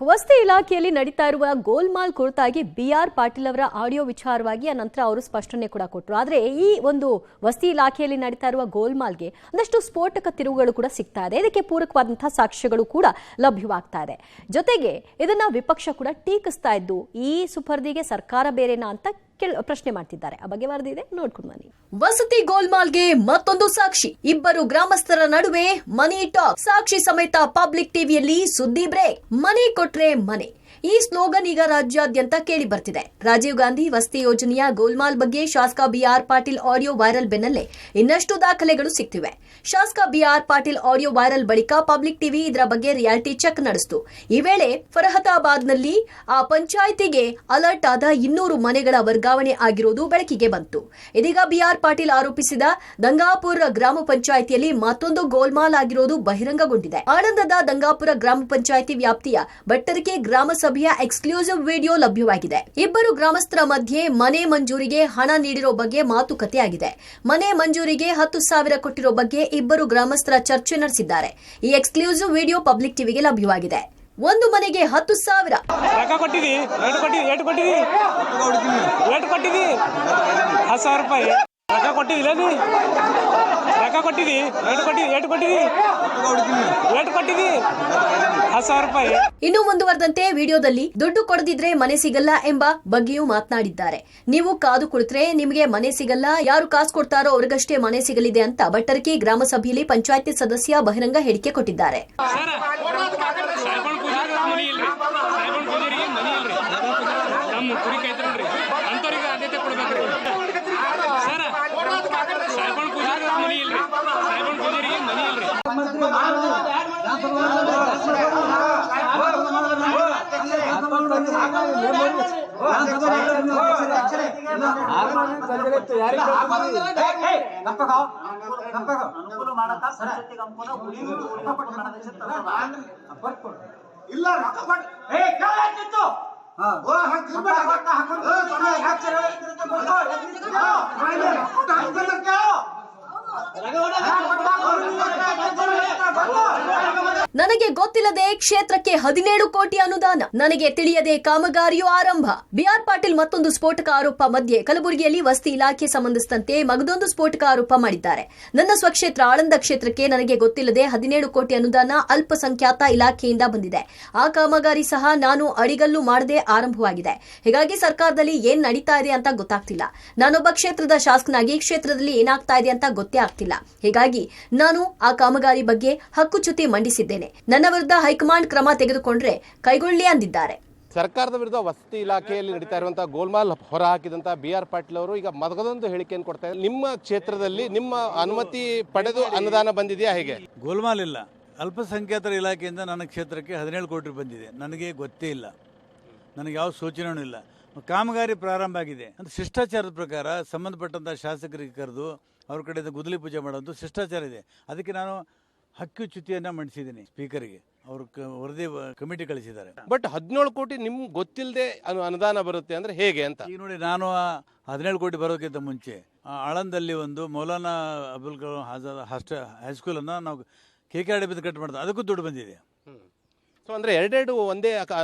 ವಸತಿ ಇಲಾಖೆಯಲ್ಲಿ ನಡೀತಾ ಇರುವ ಗೋಲ್ಮಾಲ್ ಕುರಿತಾಗಿ BR ಪಾಟೀಲ್ ಅವರ ಆಡಿಯೋ ವಿಚಾರವಾಗಿ ನಂತರ ಅವರು ಸ್ಪಷ್ಟನೆ ಕೂಡ ಕೊಟ್ಟರು. ಆದರೆ ಈ ಒಂದು ವಸತಿ ಇಲಾಖೆಯಲ್ಲಿ ನಡೀತಾ ಇರುವ ಗೋಲ್ಮಾಲ್ಗೆ ಒಂದಷ್ಟು ಸ್ಫೋಟಕ ತಿರುವುಗಳು ಕೂಡ ಸಿಗ್ತಾ ಇದೆ. ಇದಕ್ಕೆ ಪೂರಕವಾದಂತಹ ಸಾಕ್ಷ್ಯಗಳು ಕೂಡ ಲಭ್ಯವಾಗ್ತಾ ಇದೆ. ಜೊತೆಗೆ ಇದನ್ನ ವಿಪಕ್ಷ ಕೂಡ ಟೀಕಿಸ್ತಾ ಇದ್ದು ಈ ಸುಪರ್ದಿಗೆ ಸರ್ಕಾರ ಬೇರೆನಾ ಅಂತ ಪ್ರಶ್ನೆ ಮಾಡ್ತಿದ್ದಾರೆ. ಆ ಬಗ್ಗೆ ವರದಿ ಇದೆ, ನೋಡ್ಕೊಂಡು ಬನ್ನಿ. ವಸತಿ ಗೋಲ್ಮಾಲ್ಗೆ ಮತ್ತೊಂದು ಸಾಕ್ಷಿ. ಇಬ್ಬರು ಗ್ರಾಮಸ್ಥರ ನಡುವೆ ಮನಿ ಟಾಕ್. ಸಾಕ್ಷಿ ಸಮೇತ ಪಬ್ಲಿಕ್ ಟಿವಿಯಲ್ಲಿ ಸುದ್ದಿ ಬ್ರೇಕ್. ಮನೆ ಕೊಟ್ರೆ ಮನೆ, ಈ ಸ್ಲೋಗನ್ ಈಗ ರಾಜ್ಯಾದ್ಯಂತ ಕೇಳಿ ಬರ್ತಿದೆ. ರಾಜೀವ್ ಗಾಂಧಿ ವಸತಿ ಯೋಜನೆಯ ಗೋಲ್ಮಾಲ್ ಬಗ್ಗೆ ಶಾಸಕ BR ಪಾಟೀಲ್ ಆಡಿಯೋ ವೈರಲ್ ಬೆನ್ನಲ್ಲೇ ಇನ್ನಷ್ಟು ದಾಖಲೆಗಳು ಸಿಗ್ತಿವೆ. ಶಾಸಕ BR ಪಾಟೀಲ್ ಆಡಿಯೋ ವೈರಲ್ ಬಳಿಕ ಪಬ್ಲಿಕ್ ಟಿವಿ ಇದರ ಬಗ್ಗೆ ರಿಯಾಲಿಟಿ ಚೆಕ್ ನಡೆಸಿತು. ಈ ವೇಳೆ ಫರಹತಾಬಾದ್ನಲ್ಲಿ ಆ ಪಂಚಾಯಿತಿಗೆ ಅಲರ್ಟ್ ಆದ 200 ಮನೆಗಳ ವರ್ಗಾವಣೆ ಆಗಿರುವುದು ಬೆಳಕಿಗೆ ಬಂತು. ಇದೀಗ BR ಪಾಟೀಲ್ ಆರೋಪಿಸಿದ ದಂಗಾಪುರ ಗ್ರಾಮ ಪಂಚಾಯಿತಿಯಲ್ಲಿ ಮತ್ತೊಂದು ಗೋಲ್ಮಾಲ್ ಆಗಿರುವುದು ಬಹಿರಂಗಗೊಂಡಿದೆ. ಆನಂದದ ದಂಗಾಪುರ ಗ್ರಾಮ ಪಂಚಾಯಿತಿ ವ್ಯಾಪ್ತಿಯ ಬಟ್ಟರಿಕೆ ಗ್ರಾಮ ಸಭೆಯ ಎಕ್ಸ್ಕ್ಲೂಸಿವ್ ವಿಡಿಯೋ ಲಭ್ಯವಾಗಿದೆ. ಇಬ್ಬರು ಗ್ರಾಮಸ್ಥರ ಮಧ್ಯೆ ಮನೆ ಮಂಜೂರಿಗೆ ಹಣ ನೀಡಿರೋ ಬಗ್ಗೆ ಮಾತುಕತೆ ಆಗಿದೆ. ಮನೆ ಮಂಜೂರಿಗೆ 10,000 ಕೊಟ್ಟಿರೋ ಬಗ್ಗೆ ಇಬ್ಬರು ಗ್ರಾಮಸ್ಥರ ಚರ್ಚೆ ನಡೆಸಿದ್ದಾರೆ. ಈ ಎಕ್ಸ್ಕ್ಲೂಸಿವ್ ವಿಡಿಯೋ ಪಬ್ಲಿಕ್ ಟಿವಿಗೆ ಲಭ್ಯವಾಗಿದೆ. ಒಂದು ಮನೆಗೆ 10,000 ಇನ್ನು ಮುಂದುವರೆದಂತೆ ವಿಡಿಯೋದಲ್ಲಿ ದುಡ್ಡು ಕೊಡದಿದ್ರೆ ಮನೆ ಸಿಗಲ್ಲ ಎಂಬ ಬಗ್ಗೆಯೂ ಮಾತನಾಡಿದ್ದಾರೆ. ನೀವು ಕಾದು ಕುಳಿತರೆ ನಿಮಗೆ ಮನೆ ಸಿಗಲ್ಲ, ಯಾರು ಕಾಸು ಕೊಡ್ತಾರೋ ಅವ್ರಿಗಷ್ಟೇ ಮನೆ ಸಿಗಲಿದೆ ಅಂತ ಬಟ್ಟರ್ಕಿ ಗ್ರಾಮ ಸಭೆಯಲ್ಲಿ ಪಂಚಾಯತಿ ಸದಸ್ಯ ಬಹಿರಂಗ ಹೇಳಿಕೆ ಕೊಟ್ಟಿದ್ದಾರೆ. ನನಗೆ ಗೊತ್ತಿಲ್ಲದೆ ಕ್ಷೇತ್ರಕ್ಕೆ 17 ಕೋಟಿ ಅನುದಾನ, ನನಗೆ ತಿಳಿಯದೆ ಕಾಮಗಾರಿಯೂ ಆರಂಭ. BR ಪಾಟೀಲ್ ಮತ್ತೊಂದು ಸ್ಫೋಟಕ ಆರೋಪ ಮಧ್ಯೆ ಕಲಬುರಗಿಯಲ್ಲಿ ವಸತಿ ಇಲಾಖೆ ಸಂಬಂಧಿಸಿದಂತೆ ಮಗದೊಂದು ಸ್ಫೋಟಕ ಆರೋಪ ಮಾಡಿದ್ದಾರೆ. ನನ್ನ ಸ್ವಕ್ಷೇತ್ರ ಆಳಂದ ಕ್ಷೇತ್ರಕ್ಕೆ ನನಗೆ ಗೊತ್ತಿಲ್ಲದೆ 17 ಕೋಟಿ ಅನುದಾನ ಅಲ್ಪಸಂಖ್ಯಾತ ಇಲಾಖೆಯಿಂದ ಬಂದಿದೆ. ಆ ಕಾಮಗಾರಿ ಸಹ ನಾನು ಅಡಿಗಲ್ಲು ಮಾಡದೆ ಆರಂಭವಾಗಿದೆ. ಹೀಗಾಗಿ ಸರ್ಕಾರದಲ್ಲಿ ಏನ್ ನಡೀತಾ ಇದೆ ಅಂತ ಗೊತ್ತಾಗ್ತಿಲ್ಲ. ನಾನೊಬ್ಬ ಕ್ಷೇತ್ರದ ಶಾಸಕನಾಗಿ ಕ್ಷೇತ್ರದಲ್ಲಿ ಏನಾಗ್ತಾ ಇದೆ ಅಂತ ಗೊತ್ತೇ ಆಗ್ತಿಲ್ಲ. ಹೀಗಾಗಿ ನಾನು ಆ ಕಾಮಗಾರಿ ಬಗ್ಗೆ ಹಕ್ಕುಚ್ಯುತಿ ಮಂಡಿಸಿದ್ದೇನೆ. ನನ್ನ ವಿರುದ್ಧ ಹೈಕಮಾಂಡ್ ಕ್ರಮ ತೆಗೆದುಕೊಂಡ್ರೆ ಕೈಗೊಳ್ಳಿ ಅಂದಿದ್ದಾರೆ. ಸರ್ಕಾರದ ವಿರುದ್ಧ ವಸತಿ ಇಲಾಖೆಯಲ್ಲಿ ನಡೀತಾ ಇರುವಂತಹ ಗೋಲ್ಮಾಲ್ ಹೊರ ಹಾಕಿದಂತಹ BR ಪಾಟೀಲ್ ಅವರು ಈಗ ಮಗದೊಂದು ಹೇಳಿಕೆಯನ್ನು ಕೊಡ್ತಾ ಇದ್ದಾರೆ. ನಿಮ್ಮ ಕ್ಷೇತ್ರದಲ್ಲಿ ನಿಮ್ಮ ಅನುಮತಿ ಪಡೆದು ಅನುದಾನ ಬಂದಿದೆಯಾ? ಹೇಗೆ? ಗೋಲ್ಮಾಲ್ ಇಲ್ಲ. ಅಲ್ಪಸಂಖ್ಯಾತರ ಇಲಾಖೆಯಿಂದ ನನ್ನ ಕ್ಷೇತ್ರಕ್ಕೆ 17 ಕೋಟಿ ಬಂದಿದೆ. ನನಗೆ ಗೊತ್ತೇ ಇಲ್ಲ, ನನಗೆ ಯಾವ ಸೂಚನೆಯೂ ಇಲ್ಲ. ಕಾಮಗಾರಿ ಪ್ರಾರಂಭ ಆಗಿದೆ ಅಂತ ಶಿಷ್ಟಾಚಾರದ ಪ್ರಕಾರ ಸಂಬಂಧಪಟ್ಟಂಥ ಶಾಸಕರಿಗೆ ಕರೆದು ಅವ್ರ ಕಡೆಯಿಂದ ಗುದ್ದಲಿ ಪೂಜೆ ಮಾಡೋದು ಶಿಷ್ಟಾಚಾರ ಇದೆ. ಅದಕ್ಕೆ ನಾನು ಹಕ್ಕುಚ್ಯುತಿಯನ್ನು ಮಂಡಿಸಿದ್ದೀನಿ ಸ್ಪೀಕರ್ಗೆ. ಅವರು ವರದಿ ಕಮಿಟಿ ಕಳಿಸಿದ್ದಾರೆ. ಬಟ್ 17 ಕೋಟಿ ನಿಮ್ಗೆ ಗೊತ್ತಿಲ್ಲದೆ ಅನುದಾನ ಬರುತ್ತೆ ಅಂದ್ರೆ ಹೇಗೆ ಅಂತ ಈಗ ನೋಡಿ, ನಾನು 17 ಕೋಟಿ ಬರೋದಕ್ಕಿಂತ ಮುಂಚೆ ಆಳಂದಲ್ಲಿ ಒಂದು ಮೌಲಾನಾ ಅಬುಲ್ ಕಲಾಂ ಆಜಾದ್ ಹೈಸ್ಕೂಲನ್ನು ನಾವು KKRDB ಕಟ್ ಮಾಡಿದ್ವಿ, ಅದಕ್ಕೂ ದುಡ್ಡು ಬಂದಿದೆ. ಸೊ ಅಂದ್ರೆ ಎರಡೆರಡು ಒಂದೇ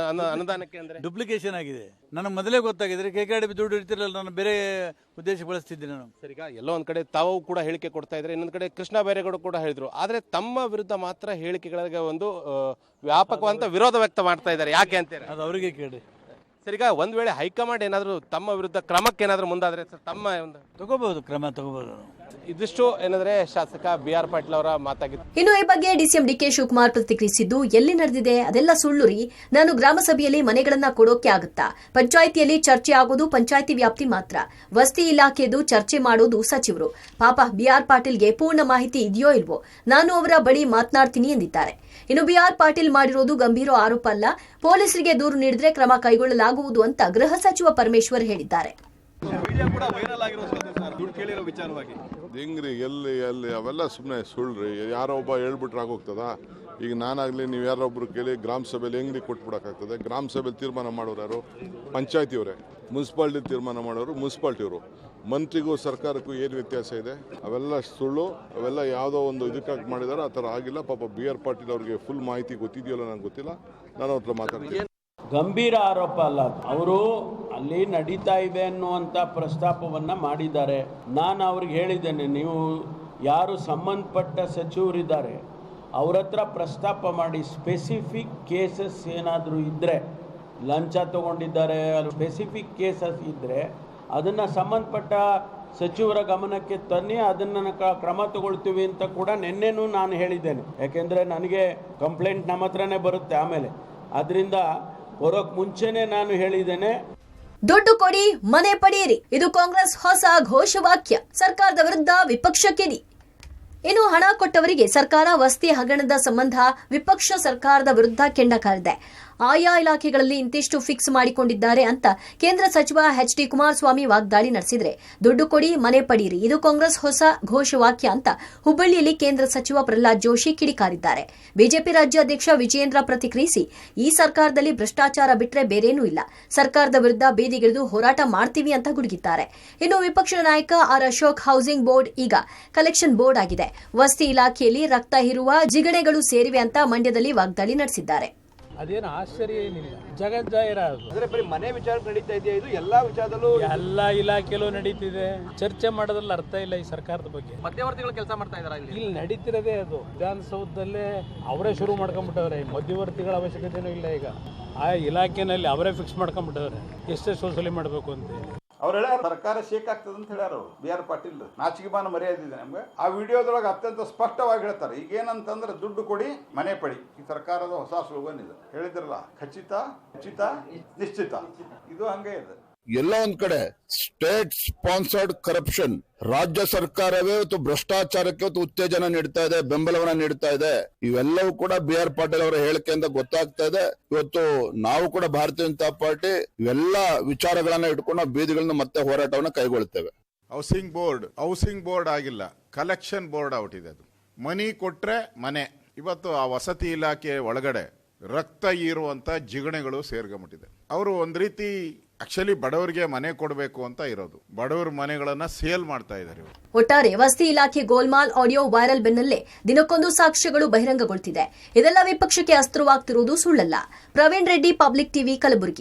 ಅನುದಾನಕ್ಕೆ ಅಂದ್ರೆ ಡುಪ್ಲಿಕೇಶನ್ ಆಗಿದೆ. ನನಗೆ ಮೊದಲೇ ಗೊತ್ತಾಗಿದ್ರೆ KKRDB ದುಡ್ಡು ಇರ್ತಿರಲ್ಲ, ನಾನು ಬೇರೆ ಉದ್ದೇಶಕ್ಕೆ ಬಳಸ್ತಿದ್ದೆ ನಾನು. ಸರಿಗ ಎಲ್ಲೋ ಒಂದ್ ಕಡೆ ತಾವು ಕೂಡ ಹೇಳಿಕೆ ಕೊಡ್ತಾ ಇದ್ರೆ, ಇನ್ನೊಂದ್ ಕಡೆ ಕೃಷ್ಣ ಬೈರೇಗೌಡ ಕೂಡ ಹೇಳಿದ್ರು. ಆದ್ರೆ ತಮ್ಮ ವಿರುದ್ಧ ಮಾತ್ರ ಹೇಳಿಕೆಗಳಿಗೆ ಒಂದು ವ್ಯಾಪಕವಾದ ವಿರೋಧ ವ್ಯಕ್ತ ಮಾಡ್ತಾ ಇದ್ದಾರೆ. ಯಾಕೆ ಅಂತಾರೆ? ಅದು ಅವರಿಗೆ ಕೇಳಿ. ಸರಿಗ ಒಂದ್ ವೇಳೆ ಹೈಕಮಾಂಡ್ ಏನಾದ್ರು ತಮ್ಮ ವಿರುದ್ಧ ಕ್ರಮಕ್ಕೆ ಏನಾದ್ರು ಮುಂದಾದ್ರೆ ತಮ್ಮ ಒಂದು ಕ್ರಮ ತಗೋಬಹುದು. ಇದಿಷ್ಟು ಏನಂದ್ರೆ ಶಾಸಕ BR ಪಾಟೀಲ್ ಅವರ ಮಾತಾಗಿತ್ತು. ಇನ್ನು ಈ ಬಗ್ಗೆ DCM DK ಶಿವಕುಮಾರ್ ಪ್ರತಿಕ್ರಿಯಿಸಿದ್ದು, ಎಲ್ಲಿ ನಡೆದಿದೆ ಅದೆಲ್ಲ ಸುಳ್ಳು ರೀ. ನಾನು ಗ್ರಾಮ ಸಭೆಯಲ್ಲಿ ಮನೆಗಳನ್ನ ಕೊಡೋಕೆ ಆಗುತ್ತಾ? ಪಂಚಾಯಿತಿಯಲ್ಲಿ ಚರ್ಚೆ ಆಗೋದು ಪಂಚಾಯಿತಿ ವ್ಯಾಪ್ತಿ ಮಾತ್ರ. ವಸತಿ ಇಲಾಖೆದು ಚರ್ಚೆ ಮಾಡೋದು ಸಚಿವರು. ಪಾಪ BR ಪಾಟೀಲ್ಗೆ ಪೂರ್ಣ ಮಾಹಿತಿ ಇದೆಯೋ ಇಲ್ವೋ, ನಾನು ಅವರ ಬಳಿ ಮಾತನಾಡ್ತೀನಿ ಎಂದಿದ್ದಾರೆ. ಇನ್ನು BR ಪಾಟೀಲ್ ಮಾಡಿರೋದು ಗಂಭೀರ ಆರೋಪ ಅಲ್ಲ, ಪೊಲೀಸರಿಗೆ ದೂರು ನೀಡಿದ್ರೆ ಕ್ರಮ ಕೈಗೊಳ್ಳಲಾಗುವುದು ಅಂತ ಗೃಹ ಸಚಿವ ಪರಮೇಶ್ವರ್ ಹೇಳಿದ್ದಾರೆ. ಹೆಂಗ್ರಿ ಎಲ್ಲಿ ಅವೆಲ್ಲ ಸುಮ್ಮನೆ ಸುಳ್ಳ್ರಿ. ಯಾರೋ ಒಬ್ಬ ಹೇಳ್ಬಿಟ್ರೆ ಆಗೋಗ್ತದ? ಈಗ ನಾನಾಗಲಿ ನೀವು ಯಾರೊಬ್ರು ಕೇಳಿ ಗ್ರಾಮ ಸಭೆಯಲ್ಲಿ ಹೆಂಗ್ರಿ ಕೊಟ್ಬಿಡೋಕ್ಕಾಗ್ತದೆ? ಗ್ರಾಮ ಸಭೆಯಲ್ಲಿ ತೀರ್ಮಾನ ಮಾಡೋರು ಯಾರು? ಪಂಚಾಯತಿಯವರೇ. ಮುನ್ಸಿಪಾಲ್ಟಿ ತೀರ್ಮಾನ ಮಾಡೋರು ಮುನ್ಸಿಪಾಲ್ಟಿಯವರು. ಮಂತ್ರಿಗೂ ಸರ್ಕಾರಕ್ಕೂ ಏನು ವ್ಯತ್ಯಾಸ ಇದೆ? ಅವೆಲ್ಲ ಸುಳ್ಳು, ಅವೆಲ್ಲ ಯಾವುದೋ ಒಂದು ಇದಕ್ಕಾಗಿ ಮಾಡಿದಾರೆ, ಆ ಥರ ಆಗಿಲ್ಲ. ಪಾಪ BR ಪಾಟೀಲ್ ಅವ್ರಿಗೆ ಫುಲ್ ಮಾಹಿತಿ ಗೊತ್ತಿದೆಯಲ್ಲ ನನಗೆ ಗೊತ್ತಿಲ್ಲ, ನಾನು ಅವ್ರ ಹತ್ರ ಮಾತಾಡ್ತೀನಿ. ಗಂಭೀರ ಆರೋಪ ಅಲ್ಲ, ಅವರು ಅಲ್ಲಿ ನಡೀತಾ ಇದೆ ಅನ್ನುವಂಥ ಪ್ರಸ್ತಾಪವನ್ನು ಮಾಡಿದ್ದಾರೆ. ನಾನು ಅವ್ರಿಗೆ ಹೇಳಿದ್ದೇನೆ, ನೀವು ಯಾರು ಸಂಬಂಧಪಟ್ಟ ಸಚಿವರಿದ್ದಾರೆ ಅವ್ರ ಹತ್ರ ಪ್ರಸ್ತಾಪ ಮಾಡಿ, ಸ್ಪೆಸಿಫಿಕ್ ಕೇಸಸ್ ಏನಾದರೂ ಇದ್ದರೆ, ಲಂಚ ತಗೊಂಡಿದ್ದಾರೆ, ಸ್ಪೆಸಿಫಿಕ್ ಕೇಸಸ್ ಇದ್ದರೆ ಅದನ್ನು ಸಂಬಂಧಪಟ್ಟ ಸಚಿವರ ಗಮನಕ್ಕೆ ತನ್ನಿ, ಅದನ್ನು ಕ್ರಮ ತಗೊಳ್ತೀವಿ ಅಂತ ಕೂಡ ನಿನ್ನೆನೂ ನಾನು ಹೇಳಿದ್ದೇನೆ. ಯಾಕೆಂದರೆ ನನಗೆ ಕಂಪ್ಲೇಂಟ್ ನಮ್ಮ ಹತ್ರನೇ ಬರುತ್ತೆ ಆಮೇಲೆ, ಅದರಿಂದ ಬರೋಕ್ಕೆ ಮುಂಚೆನೇ ನಾನು ಹೇಳಿದ್ದೇನೆ. ದುಡ್ಡು ಕೊಡಿ, ಮನೆ ಪಡೆಯಿರಿ, ಇದು ಕಾಂಗ್ರೆಸ್ ಹೊಸ ಘೋಷವಾಕ್ಯ. ಸರ್ಕಾರದ ವಿರುದ್ಧ ವಿಪಕ್ಷ ಕಿಡಿ. ಇನ್ನು ಹಣ ಕೊಟ್ಟವರಿಗೆ ಸರ್ಕಾರ ವಸತಿ ಹಗರಣದ ಸಂಬಂಧ ವಿಪಕ್ಷ ಸರ್ಕಾರದ ವಿರುದ್ಧ ಕೆಂಡ ಕಾರಿದೆ. ಆಯಾ ಇಲಾಖೆಗಳಲ್ಲಿ ಇಂತಿಷ್ಟು ಫಿಕ್ಸ್ ಮಾಡಿಕೊಂಡಿದ್ದಾರೆ ಅಂತ ಕೇಂದ್ರ ಸಚಿವ HD ಕುಮಾರಸ್ವಾಮಿ ವಾಗ್ದಾಳಿ ನಡೆಸಿದ್ರೆ, ದುಡ್ಡು ಕೊಡಿ, ಮನೆ ಪಡೆಯಿರಿ, ಇದು ಕಾಂಗ್ರೆಸ್ ಹೊಸ ಘೋಷವಾಕ್ಯ ಅಂತ ಹುಬ್ಬಳ್ಳಿಯಲ್ಲಿ ಕೇಂದ್ರ ಸಚಿವ ಪ್ರಹ್ಲಾದ್ ಜೋಶಿ ಕಿಡಿಕಾರಿದ್ದಾರೆ. ಬಿಜೆಪಿ ರಾಜ್ಯಾಧ್ಯಕ್ಷ ವಿಜಯೇಂದ್ರ ಪ್ರತಿಕ್ರಿಯಿಸಿ, ಈ ಸರ್ಕಾರದಲ್ಲಿ ಭ್ರಷ್ಟಾಚಾರ ಬಿಟ್ರೆ ಬೇರೇನೂ ಇಲ್ಲ, ಸರ್ಕಾರದ ವಿರುದ್ಧ ಬೀದಿಗಿಳಿದು ಹೋರಾಟ ಮಾಡ್ತೀವಿ ಅಂತ ಗುಡುಗಿದ್ದಾರೆ. ಇನ್ನು ವಿಪಕ್ಷ ನಾಯಕ ಆರ್ ಅಶೋಕ್, ಹೌಸಿಂಗ್ ಬೋರ್ಡ್ ಈಗ ಕಲೆಕ್ಷನ್ ಬೋರ್ಡ್ ಆಗಿದೆ, ವಸತಿ ಇಲಾಖೆಯಲ್ಲಿ ರಕ್ತ ಹೀರುವ ಜಿಗಣೆಗಳು ಸೇರಿವೆ ಅಂತ ಮಂಡ್ಯದಲ್ಲಿ ವಾಗ್ದಾಳಿ ನಡೆಸಿದ್ದಾರೆ. ಅದೇನು ಆಶ್ಚರ್ಯ ಏನಿಲ್ಲ, ಜಗಜ್ಜಾಹಿರ ಅದು. ಬರೀ ಮನೆ ವಿಚಾರ ನಡೀತಾ ಇದೆಯಾ? ಇದು ಎಲ್ಲಾ ವಿಚಾರದಲ್ಲೂ ಎಲ್ಲ ಇಲಾಖೆಯಲ್ಲೂ ನಡೀತಿದೆ. ಚರ್ಚೆ ಮಾಡೋದ್ರಲ್ಲಿ ಅರ್ಥ ಇಲ್ಲ ಈ ಸರ್ಕಾರದ ಬಗ್ಗೆ. ಮಧ್ಯವರ್ತಿಗಳು ಕೆಲಸ ಮಾಡ್ತಾ ಇದಾರೆ ಇಲ್ಲಿ ನಡೀತಿರೋದೇ ಅದು. ವಿಧಾನಸೌಧದಲ್ಲೇ ಅವರೇ ಶುರು ಮಾಡ್ಕೊಂಡ್ಬಿಟ್ಟವ್ರೆ, ಮಧ್ಯವರ್ತಿಗಳ ಅವಶ್ಯಕತೆನೂ ಇಲ್ಲ. ಈಗ ಆ ಇಲಾಖೆನಲ್ಲಿ ಅವರೇ ಫಿಕ್ಸ್ ಮಾಡ್ಕೊಂಡ್ಬಿಟ್ಟವ್ರೆ ಎಷ್ಟೆಷ್ಟು ವಸೂಲಿ ಮಾಡಬೇಕು ಅಂತ. ಅವ್ರು ಹೇಳ್ಯಾರ ಸರ್ಕಾರ ಶೇಕ್ ಆಗ್ತದೆ ಅಂತ ಹೇಳ್ಯಾರ ಅವರು. BR ಪಾಟೀಲ್ ನಾಚಿಕೆಮಾನ ಮರ್ಯಾದೆ ಇದೆ ನಮ್ಗೆ. ಆ ವಿಡಿಯೋದೊಳಗೆ ಅತ್ಯಂತ ಸ್ಪಷ್ಟವಾಗಿ ಹೇಳ್ತಾರೆ, ಈಗ ಏನಂತಂದ್ರೆ ದುಡ್ಡು ಕೊಡಿ, ಮನೆ ಪಡಿ, ಈ ಸರ್ಕಾರದ ಹೊಸ ಸ್ಲೋಗನ್ ಇದೆ. ಹೇಳಿದ್ರಲ್ಲ, ಖಚಿತ, ಉಚಿತ, ನಿಶ್ಚಿತ, ಇದು ಹಂಗೆ ಇದೆ. ಎಲ್ಲ ಒಂದ್ ಕಡೆ ಸ್ಟೇಟ್ ಸ್ಪಾನ್ಸರ್ಡ್ ಕರಪ್ಷನ್, ರಾಜ್ಯ ಸರ್ಕಾರವೇ ಇವತ್ತು ಭ್ರಷ್ಟಾಚಾರಕ್ಕೆ ಉತ್ತೇಜನ ನೀಡ್ತಾ ಇದೆ, ಬೆಂಬಲವನ್ನ ನೀಡ್ತಾ ಇದೆ. ಇವೆಲ್ಲವೂ ಕೂಡ BR ಪಾಟೀಲ್ ಅವರ ಹೇಳಿಕೆಯಿಂದ ಗೊತ್ತಾಗ್ತಾ ಇದೆ. ಇವತ್ತು ನಾವು ಕೂಡ ಭಾರತೀಯ ಜನತಾ ಪಾರ್ಟಿ ಇವೆಲ್ಲ ವಿಚಾರಗಳನ್ನ ಇಟ್ಕೊಂಡು ನಾವು ಬೀದಿಗಳನ್ನ ಮತ್ತೆ ಹೋರಾಟವನ್ನ ಕೈಗೊಳ್ತೇವೆ. ಹೌಸಿಂಗ್ ಬೋರ್ಡ್ ಆಗಿಲ್ಲ, ಕಲೆಕ್ಷನ್ ಬೋರ್ಡ್ ಔಟಿದೆ. ಅದು ಮನಿ ಕೊಟ್ರೆ ಮನೆ. ಇವತ್ತು ಆ ವಸತಿ ಇಲಾಖೆ ಒಳಗಡೆ ರಕ್ತ ಹೀರುವಂತ ಜಿಗಣೆಗಳು ಸೇರ್ಕೊಂಡ್ಬಿಟ್ಟಿದೆ. ಅವರು ಒಂದ್ ರೀತಿ ಆಕ್ಚುಲಿ ಬಡವರಿಗೆ ಮನೆ ಕೊಡಬೇಕು ಅಂತ ಇರೋದು, ಬಡವರ ಮನೆಗಳನ್ನ ಸೇಲ್ ಮಾಡ್ತಾ ಇದ್ದಾರೆ. ಒಟ್ಟಾರೆ ವಸತಿ ಇಲಾಖೆ ಗೋಲ್ಮಾಲ್ ಆಡಿಯೋ ವೈರಲ್ ಬೆನ್ನಲ್ಲೇ ದಿನಕ್ಕೊಂದು ಸಾಕ್ಷ್ಯಗಳು ಬಹಿರಂಗಗೊಳ್ತಿದೆ. ಇದೆಲ್ಲ ವಿಪಕ್ಷಕ್ಕೆ ಅಸ್ತ್ರವಾಗ್ತಿರುವುದು ಸುಳ್ಳಲ್ಲ. Praveen Reddy, public TV, Kalaburagi.